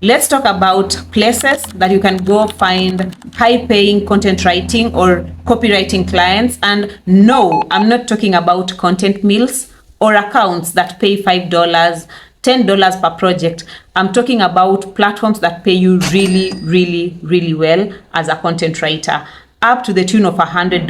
let's talk about places that you can go find high-paying content writing or copywriting clients. And no, I'm not talking about content mills or accounts that pay $5, $10 per project. I'm talking about platforms that pay you really, really, really well as a content writer, up to the tune of $100,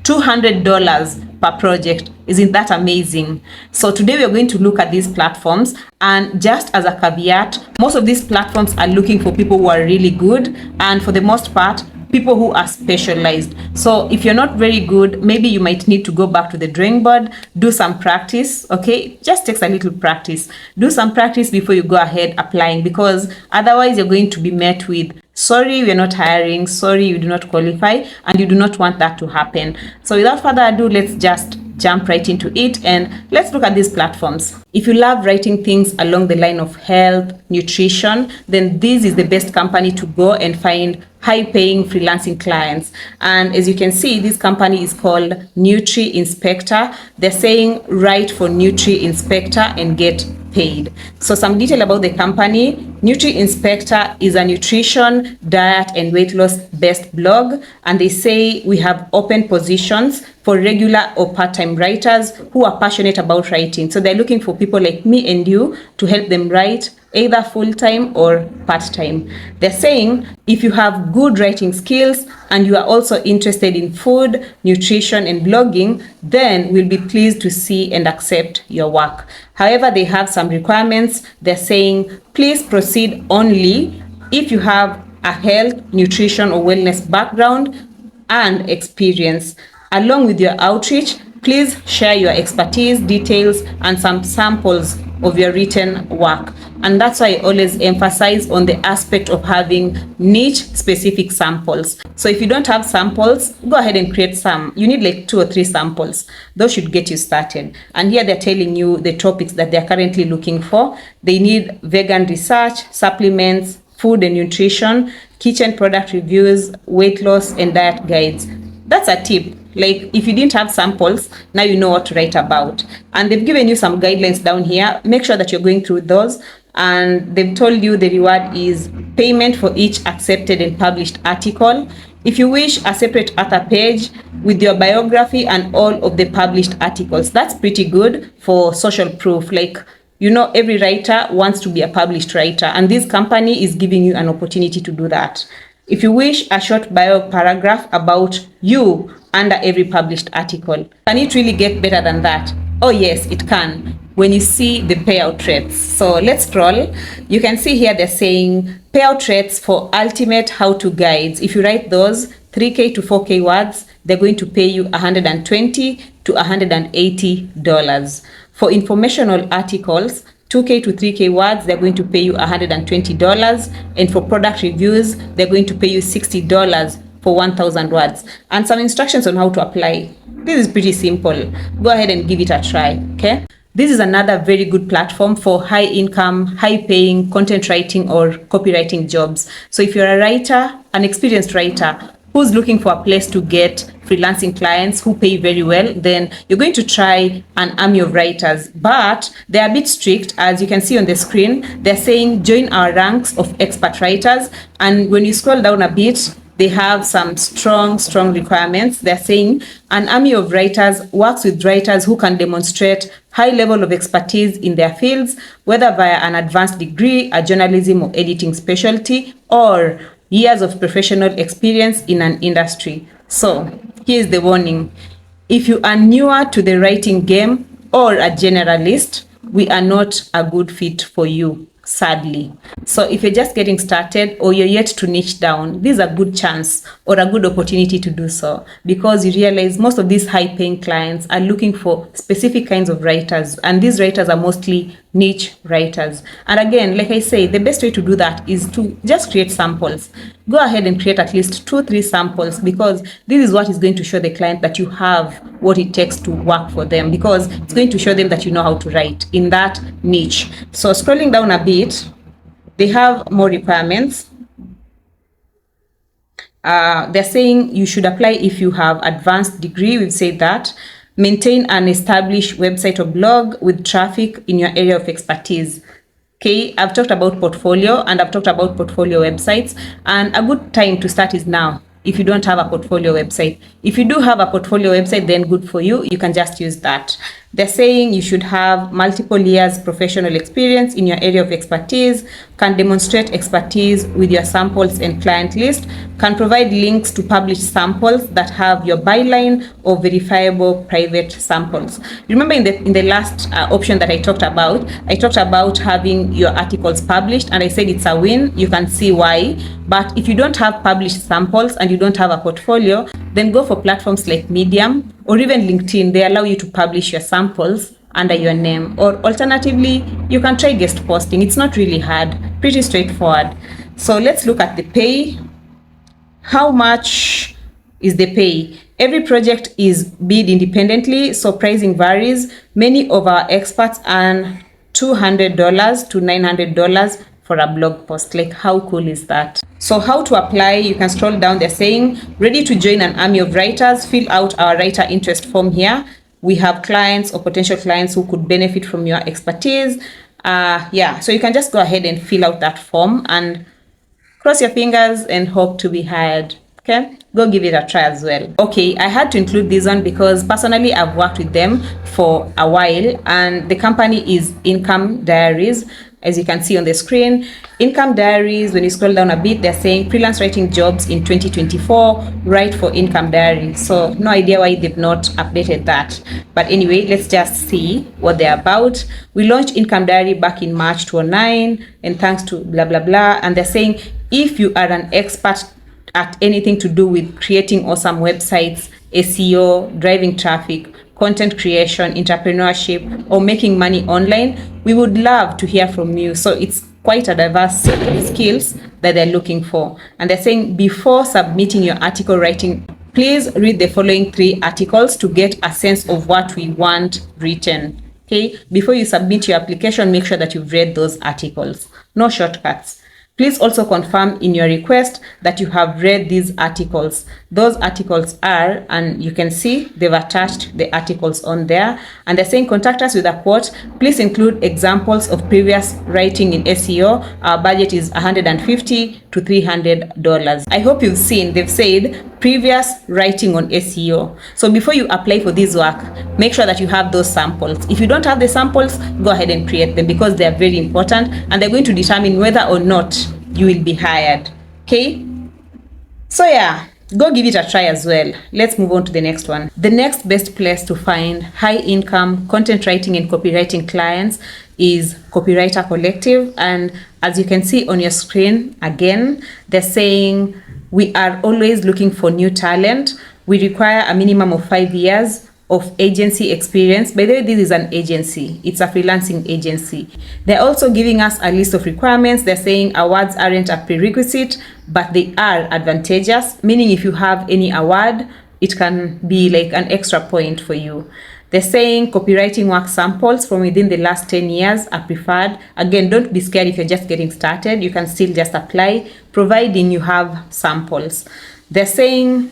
$200 per project. Isn't that amazing? So today we're going to look at these platforms, and just as a caveat, most of these platforms are looking for people who are really good, and for the most part, people who are specialized. So if you're not very good, maybe you might need to go back to the drawing board, do some practice, okay? Just takes a little practice. Do some practice before you go ahead applying, because otherwise you're going to be met with, sorry, we're not hiring, sorry, you do not qualify, and you do not want that to happen. So without further ado, let's just jump right into it and let's look at these platforms. If you love writing things along the line of health, nutrition, then this is the best company to go and find high-paying freelancing clients. And as you can see, this company is called Nutri Inspector. They're saying write for Nutri Inspector and get paid. So some detail about the company. Nutri Inspector is a nutrition, diet, and weight loss based blog, and they say we have open positions for regular or part-time writers who are passionate about writing. So they're looking for people like me and you to help them write either full-time or part-time. They're saying if you have good writing skills and you are also interested in food, nutrition, and blogging, then we'll be pleased to see and accept your work. However, they have some requirements. They're saying please proceed only if you have a health, nutrition, or wellness background and experience. Along with your outreach, please share your expertise, details, and some samples of your written work. And that's why I always emphasize on the aspect of having niche specific samples. So if you don't have samples, go ahead and create some. You need like 2 or 3 samples. Those should get you started. And here they're telling you the topics that they're currently looking for. They need vegan research, supplements, food and nutrition, kitchen product reviews, weight loss, and diet guides. That's a tip. Like if you didn't have samples, now you know what to write about. And they've given you some guidelines down here. Make sure that you're going through those. And they've told you the reward is payment for each accepted and published article. If you wish, a separate author page with your biography and all of the published articles. That's pretty good for social proof. Like, you know, every writer wants to be a published writer, and this company is giving you an opportunity to do that. If you wish, a short bio paragraph about you under every published article. Can it really get better than that? Oh yes, it can, when you see the payout rates. So let's scroll. You can see here they're saying payout rates for ultimate how-to guides. If you write those 3K to 4K words, they're going to pay you $120 to $180. For informational articles, 2K to 3K words, they're going to pay you $120. And for product reviews, they're going to pay you $60 for 1,000 words. And some instructions on how to apply. This is pretty simple. Go ahead and give it a try, okay? This is another very good platform for high income, high paying content writing or copywriting jobs. So if you're a writer, an experienced writer, who's looking for a place to get freelancing clients who pay very well, then you're going to try an army of writers. But they're a bit strict. As you can see on the screen, they're saying join our ranks of expert writers. And when you scroll down a bit, they have some strong requirements. They're saying an army of writers works with writers who can demonstrate high level of expertise in their fields, whether via an advanced degree, a journalism or editing specialty, or years of professional experience in an industry. So here's the warning. If you are newer to the writing game or a generalist, we are not a good fit for you, sadly. So if you're just getting started or you're yet to niche down, this is a good chance or a good opportunity to do so, because you realize most of these high paying clients are looking for specific kinds of writers, and these writers are mostly niche writers. And again, like I say, the best way to do that is to just create samples. Go ahead and create at least 2-3 samples, because this is what is going to show the client that you have what it takes to work for them, because it's going to show them that you know how to write in that niche. So scrolling down a bit, they have more requirements. They're saying you should apply if you have advanced degree. We've said that. Maintain an established website or blog with traffic in your area of expertise. Okay, I've talked about portfolio and I've talked about portfolio websites, and a good time to start is now. If you don't have a portfolio website, if you do have a portfolio website, then good for you. You can just use that. They're saying you should have multiple years professional experience in your area of expertise, can demonstrate expertise with your samples and client list, can provide links to published samples that have your byline or verifiable private samples. Remember in the last option that I talked about having your articles published, and I said it's a win. You can see why. But if you don't have published samples and you don't have a portfolio, then go for platforms like Medium or even LinkedIn. They allow you to publish your samples under your name. Or alternatively, you can try guest posting. It's not really hard, pretty straightforward. So let's look at the pay. How much is the pay? Every project is bid independently, so pricing varies. Many of our experts earn $200 to $900 for a blog post. Like, how cool is that? So how to apply? You can scroll down. They're saying ready to join an army of writers. Fill out our writer interest form here. We have clients or potential clients who could benefit from your expertise. So you can just go ahead and fill out that form and cross your fingers and hope to be hired. Okay, go give it a try as well. Okay, I had to include this one because personally I've worked with them for a while, and the company is Income Diaries. As you can see on the screen, Income Diaries, when you scroll down a bit, they're saying freelance writing jobs in 2024, write for Income Diaries. So no idea why they've not updated that. But anyway, let's just see what they're about. We launched Income Diary back in March 2009, and thanks to blah, blah, blah. And they're saying if you are an expert at anything to do with creating awesome websites, SEO, driving traffic, content creation, entrepreneurship, or making money online, we would love to hear from you. So it's quite a diverse set of skills that they're looking for. And they're saying before submitting your article writing, please read the following 3 articles to get a sense of what we want written. Okay, before you submit your application, make sure that you've read those articles. No shortcuts. Please also confirm in your request that you have read these articles. Those articles are, and you can see they've attached the articles on there, and they're saying contact us with a quote. Please include examples of previous writing in SEO. Our budget is $150 to $300. I hope you've seen they've said previous writing on SEO. So before you apply for this work, make sure that you have those samples. If you don't have the samples, go ahead and create them because they're very important and they're going to determine whether or not you will be hired. Okay, so yeah, go give it a try as well. Let's move on to the next one. The next best place to find high income content writing and copywriting clients is Copyriter Collective. And as you can see on your screen, again, they're saying we are always looking for new talent. We require a minimum of 5 years of agency experience. By the way, this is an agency. It's a freelancing agency. They're also giving us a list of requirements. They're saying awards aren't a prerequisite, but they are advantageous, meaning if you have any award, it can be like an extra point for you. They're saying copywriting work samples from within the last 10 years are preferred. Again, don't be scared if you're just getting started. You can still just apply, providing you have samples. They're saying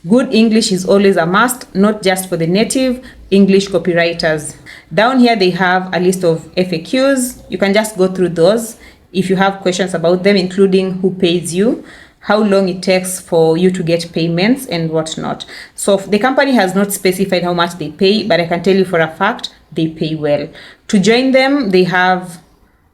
good English is always a must, not just for the native English copywriters. Down here, they have a list of FAQs. You can just go through those if you have questions about them, including who pays you, how long it takes for you to get payments, and whatnot. So the company has not specified how much they pay, but I can tell you for a fact they pay well. To join them, they have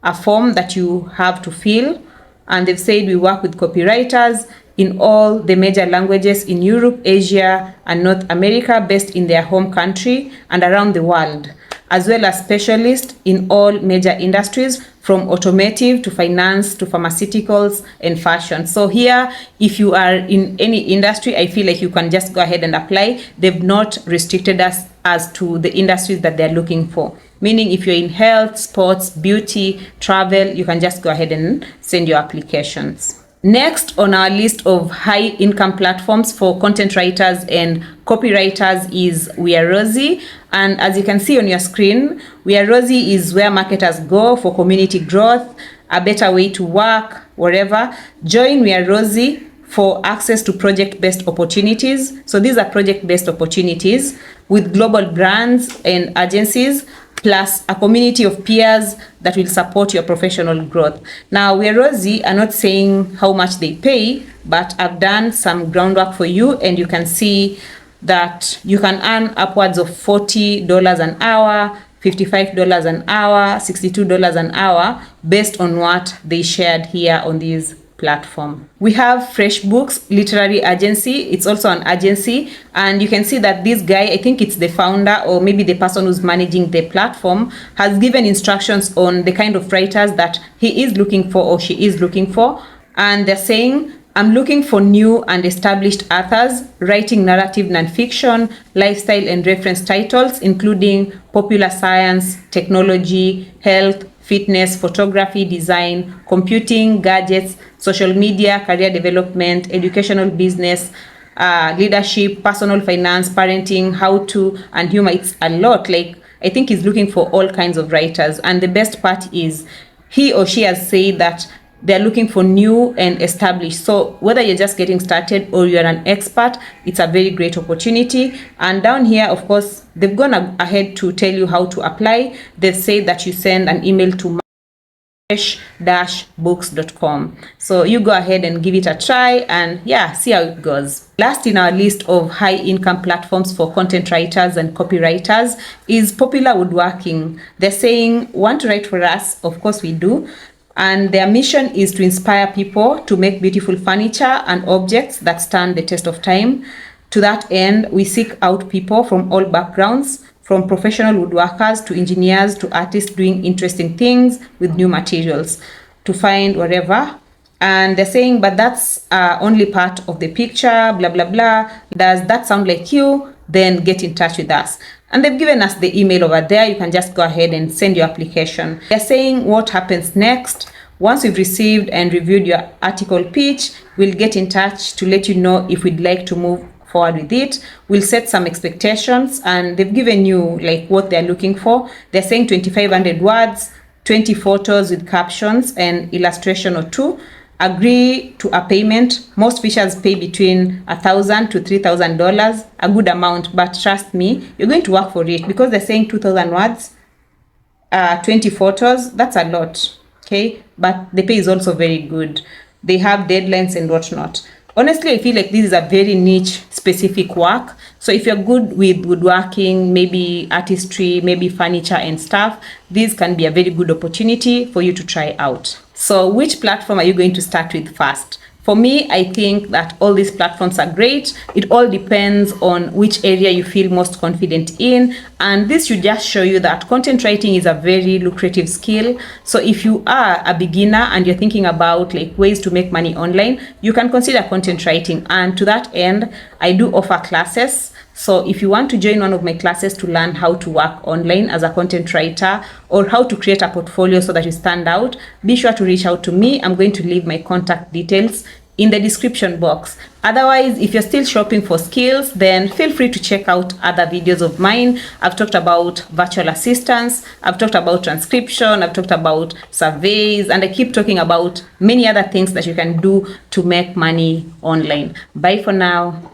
a form that you have to fill, and they've said we work with copywriters in all the major languages in Europe, Asia, and North America, based in their home country and around the world, as well as specialists in all major industries, from automotive to finance to pharmaceuticals and fashion. So here, if you are in any industry, I feel like you can just go ahead and apply. They've not restricted us as to the industries that they're looking for. Meaning if you're in health, sports, beauty, travel, you can just go ahead and send your applications. Next on our list of high income platforms for content writers and copywriters is Are Rosie. And as you can see on your screen, Are Rosie is where marketers go for community growth, a better way to work, whatever. Join Are Rosie for access to project-based opportunities. So these are project-based opportunities with global brands and agencies. plus a community of peers that will support your professional growth. Now, we Are Rosie are not saying how much they pay, but I've done some groundwork for you, and you can see that you can earn upwards of $40 an hour, $55 an hour, $62 an hour, based on what they shared here on this platform. We have FreshBooks Literary Agency. It's also an agency, and you can see that this guy, I think it's the founder or maybe the person who's managing the platform, has given instructions on the kind of writers that he is looking for or she is looking for. And they're saying, I'm looking for new and established authors writing narrative nonfiction, lifestyle and reference titles, including popular science, technology, health, fitness, photography, design, computing, gadgets, social media, career development, educational, business, leadership, personal finance, parenting, how to, and humor. It's a lot. Like, I think he's looking for all kinds of writers. And the best part is he or she has said that they're looking for new and established. So whether you're just getting started or you're an expert, it's a very great opportunity. And down here, of course, they've gone ahead to tell you how to apply. They've said that you send an email to fresh-books.com. So you go ahead and give it a try and yeah, see how it goes. Last in our list of high income platforms for content writers and copywriters is Popular Woodworking. They're saying, want to write for us? Of course we do. And their mission is to inspire people to make beautiful furniture and objects that stand the test of time. To that end, we seek out people from all backgrounds, from professional woodworkers to engineers to artists doing interesting things with new materials, to find whatever. And they're saying, but that's only part of the picture, blah, blah, blah. Does that sound like you? Then get in touch with us. And they've given us the email over there. You can just go ahead and send your application. They're saying what happens next. Once we've received and reviewed your article pitch, we'll get in touch to let you know if we'd like to move forward with it. We'll set some expectations, and they've given you like what they're looking for. They're saying 2,500 words, 20 photos with captions and illustration or two. Agree to a payment. Most fishers pay between $1,000 to $3,000, a good amount, but trust me, you're going to work for it because they're saying 2,000 words, 20 photos. That's a lot, okay? But the pay is also very good. They have deadlines and whatnot. Honestly, I feel like this is a very niche specific work. So if you're good with woodworking, maybe artistry, maybe furniture and stuff, this can be a very good opportunity for you to try out. So which platform are you going to start with first? For me, I think that all these platforms are great. It all depends on which area you feel most confident in. And this should just show you that content writing is a very lucrative skill. So if you are a beginner and you're thinking about like ways to make money online, you can consider content writing. And to that end, I do offer classes. So if you want to join one of my classes to learn how to work online as a content writer or how to create a portfolio so that you stand out, be sure to reach out to me. I'm going to leave my contact details in the description box. Otherwise, if you're still shopping for skills, then feel free to check out other videos of mine. I've talked about virtual assistants, I've talked about transcription, I've talked about surveys, and I keep talking about many other things that you can do to make money online. Bye for now.